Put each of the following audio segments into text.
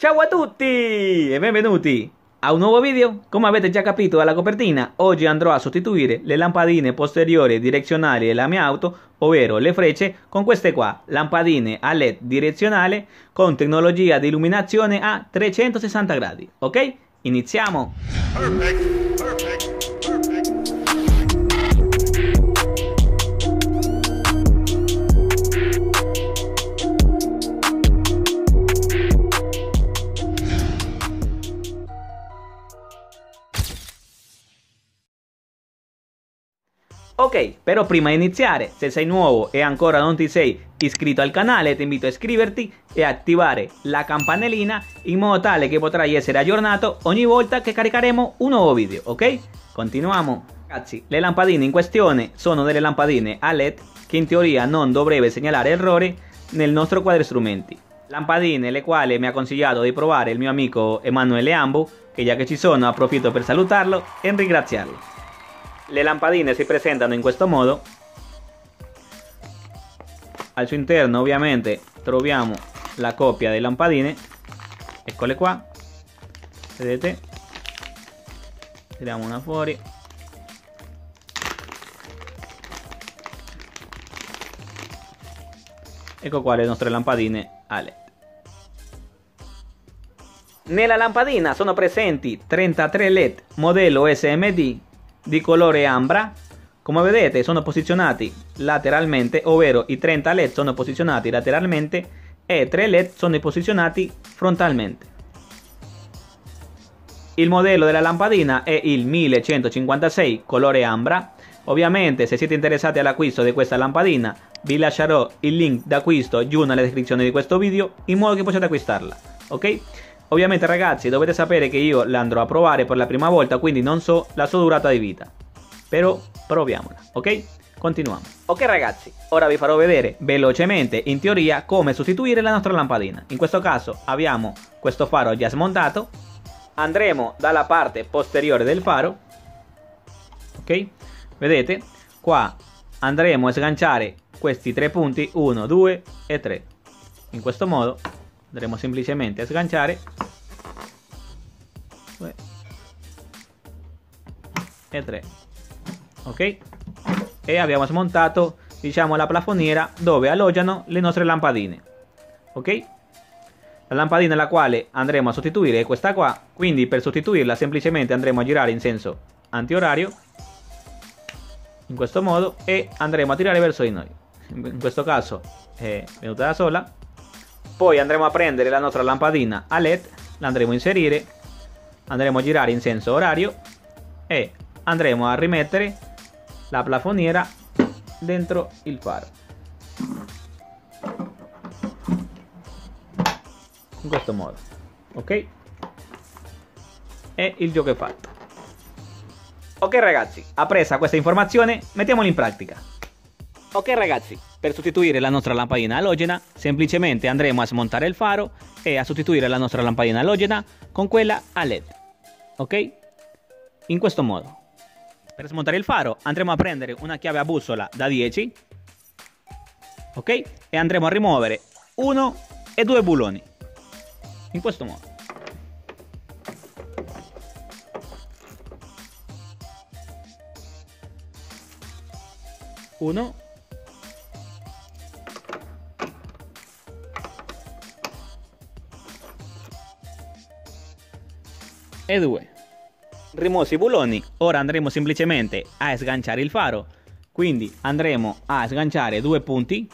Ciao a tutti e benvenuti a un nuovo video. Come avete già capito dalla copertina, oggi andrò a sostituire le lampadine posteriori direzionali della mia auto, ovvero le frecce, con queste qua, lampadine a LED direzionale con tecnologia di illuminazione a 360 gradi. Ok? Iniziamo! Perfect. Ok, però prima di iniziare, se sei nuovo e ancora non ti sei iscritto al canale, ti invito a iscriverti e attivare la campanellina in modo tale che potrai essere aggiornato ogni volta che caricheremo un nuovo video, ok? Continuiamo. Ragazzi, le lampadine in questione sono delle lampadine a LED che in teoria non dovrebbe segnalare errori nel nostro quadro strumenti. Lampadine le quali mi ha consigliato di provare il mio amico Emanuele Ambu, che già che ci sono approfitto per salutarlo e ringraziarlo. Le lampadine si presentano in questo modo. Al suo interno ovviamente troviamo la coppia di lampadine. Eccole qua. Vedete? Tiriamo una fuori. Ecco qua le nostre lampadine a LED. Nella lampadina sono presenti 33 LED modello SMD di colore ambra. Come vedete sono posizionati lateralmente, ovvero i 30 LED sono posizionati lateralmente e 3 LED sono posizionati frontalmente. Il modello della lampadina è il 1156 colore ambra. Ovviamente se siete interessati all'acquisto di questa lampadina vi lascerò il link d'acquisto giù nella descrizione di questo video in modo che possiate acquistarla, ok? Ovviamente ragazzi dovete sapere che io la andrò a provare per la prima volta, quindi non so la sua durata di vita, però proviamola, ok? Continuiamo. Ok ragazzi, ora vi farò vedere velocemente in teoria come sostituire la nostra lampadina. In questo caso abbiamo questo faro già smontato. Andremo dalla parte posteriore del faro, ok? Vedete? Qua andremo a sganciare questi tre punti, 1, 2 e 3. In questo modo andremo semplicemente a sganciare 2 e 3, ok? E abbiamo smontato, diciamo, la plafoniera dove alloggiano le nostre lampadine, ok? La lampadina la quale andremo a sostituire è questa qua, quindi per sostituirla semplicemente andremo a girare in senso antiorario in questo modo e andremo a tirare verso di noi. In questo caso è venuta da sola. Poi andremo a prendere la nostra lampadina a LED, la andremo a inserire, andremo a girare in senso orario e andremo a rimettere la plafoniera dentro il faro. In questo modo, ok? E il gioco è fatto. Ok ragazzi, appresa questa informazione, mettiamola in pratica. Ok ragazzi, per sostituire la nostra lampadina alogena semplicemente andremo a smontare il faro e a sostituire la nostra lampadina alogena con quella a LED, ok? In questo modo. Per smontare il faro andremo a prendere una chiave a bussola da 10, ok? E andremo a rimuovere 1 e 2 bulloni, in questo modo. Uno e 2. Rimossi i bulloni, ora andremo semplicemente a sganciare il faro, quindi andremo a sganciare due punti,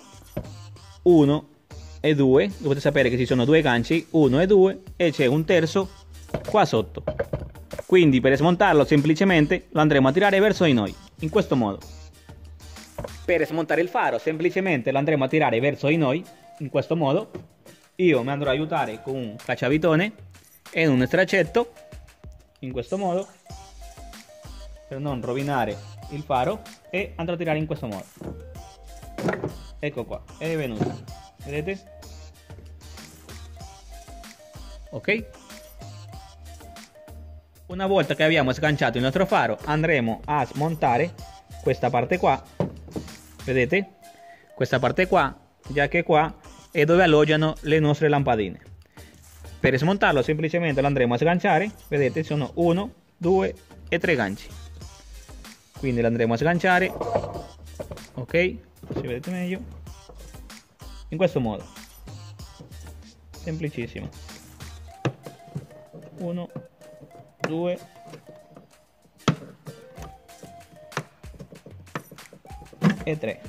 1 e 2, dovete sapere che ci sono due ganci, 1 e 2, e c'è un terzo qua sotto, quindi per smontarlo semplicemente lo andremo a tirare verso di noi, in questo modo. Per smontare il faro semplicemente lo andremo a tirare verso di noi, in questo modo. Io mi andrò a aiutare con un cacciavitone e un straccetto, in questo modo, per non rovinare il faro, e andrò a tirare in questo modo. Ecco qua, è venuto, vedete? Ok? Una volta che abbiamo sganciato il nostro faro andremo a smontare questa parte qua, vedete? Questa parte qua, già che qua è dove alloggiano le nostre lampadine. Per smontarlo semplicemente lo andremo a sganciare. Vedete, sono 1, 2 e 3 ganci. Quindi lo andremo a sganciare. Ok, se vedete meglio. In questo modo. Semplicissimo. 1, 2 e 3.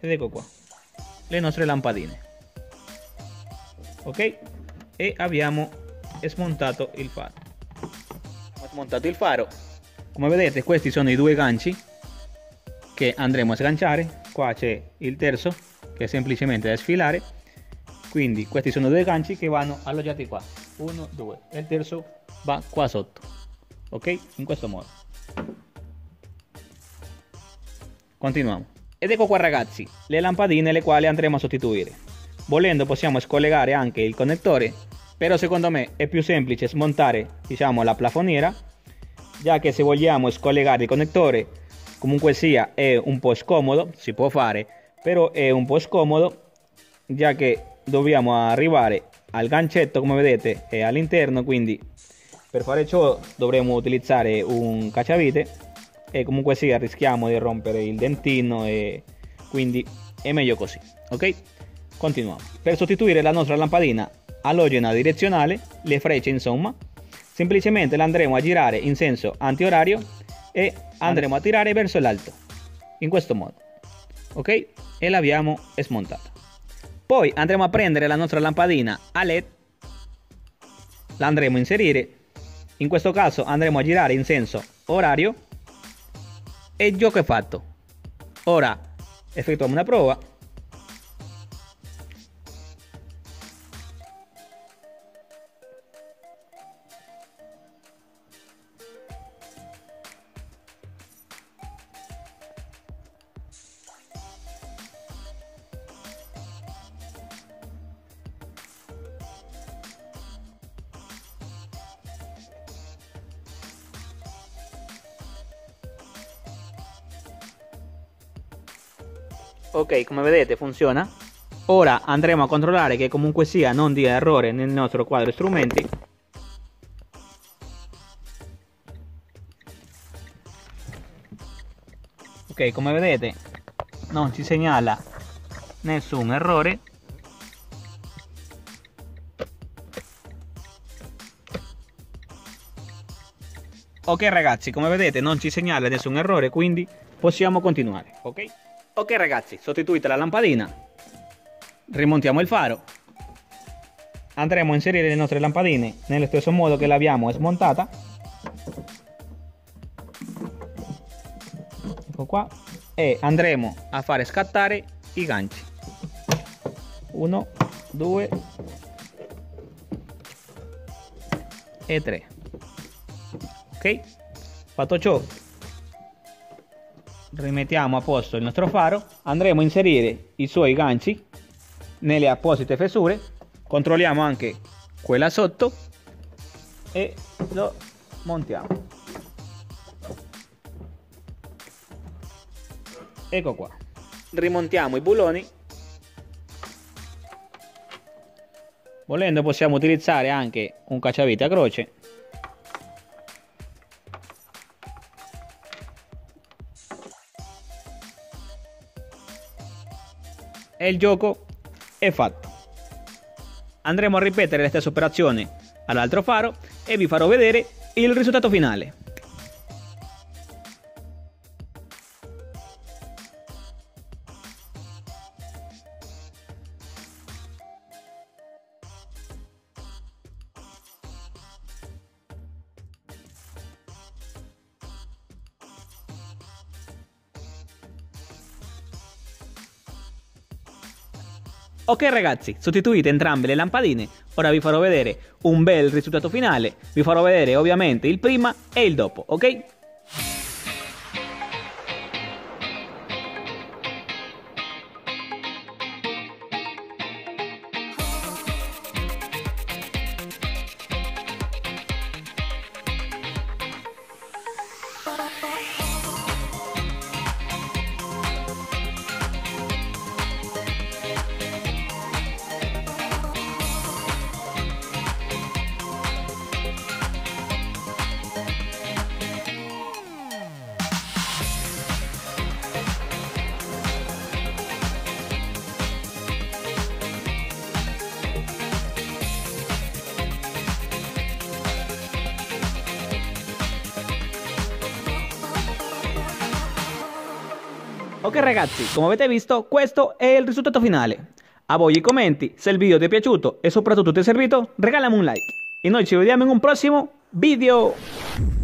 Ed ecco qua le nostre lampadine. Ok, e abbiamo smontato il faro. Ho smontato il faro. Come vedete, questi sono i due ganci che andremo a sganciare. Qua c'è il terzo che è semplicemente da sfilare. Quindi questi sono due ganci che vanno alloggiati qua. 1, 2 e il terzo va qua sotto. Ok, in questo modo. Continuiamo. Ed ecco qua ragazzi le lampadine le quali andremo a sostituire. Volendo possiamo scollegare anche il connettore, però secondo me è più semplice smontare, diciamo, la plafoniera, già che se vogliamo scollegare il connettore comunque sia è un po' scomodo. Si può fare, però è un po' scomodo, già che dobbiamo arrivare al gancetto, come vedete, è all'interno. Quindi per fare ciò dovremo utilizzare un cacciavite e comunque sia rischiamo di rompere il dentino, e quindi è meglio così. Ok, continuiamo. Per sostituire la nostra lampadina alogena direzionale, le frecce insomma, semplicemente la andremo a girare in senso antiorario e andremo a tirare verso l'alto in questo modo. Ok, e l'abbiamo smontata. Poi andremo a prendere la nostra lampadina a LED, la andremo a inserire. In questo caso andremo a girare in senso orario. E il gioco è fatto. Ora effettuiamo una prova. Ok, come vedete funziona. Ora andremo a controllare che comunque sia non dia errore nel nostro quadro strumenti. Ok, come vedete non ci segnala nessun errore. Ok ragazzi, come vedete non ci segnala nessun errore, quindi possiamo continuare. Ok? Ok ragazzi, sostituita la lampadina, rimontiamo il faro. Andremo a inserire le nostre lampadine nello stesso modo che l'abbiamo smontata. Ecco qua. E andremo a fare scattare i ganci. 1, 2 e 3. Ok? Fatto ciò, rimettiamo a posto il nostro faro. Andremo a inserire i suoi ganci nelle apposite fessure. Controlliamo anche quella sotto e lo montiamo. Ecco qua. Rimontiamo i bulloni. Volendo possiamo utilizzare anche un cacciavite a croce. E il gioco è fatto. Andremo a ripetere la stessa operazione all'altro faro e vi farò vedere il risultato finale. Ok ragazzi, sostituite entrambe le lampadine, ora vi farò vedere un bel risultato finale, vi farò vedere ovviamente il prima e il dopo, ok? Ok ragazzi, come avete visto, questo è il risultato finale. A voi i commenti, se il video ti è piaciuto e soprattutto ti è servito, regalami un like. E noi ci vediamo in un prossimo video.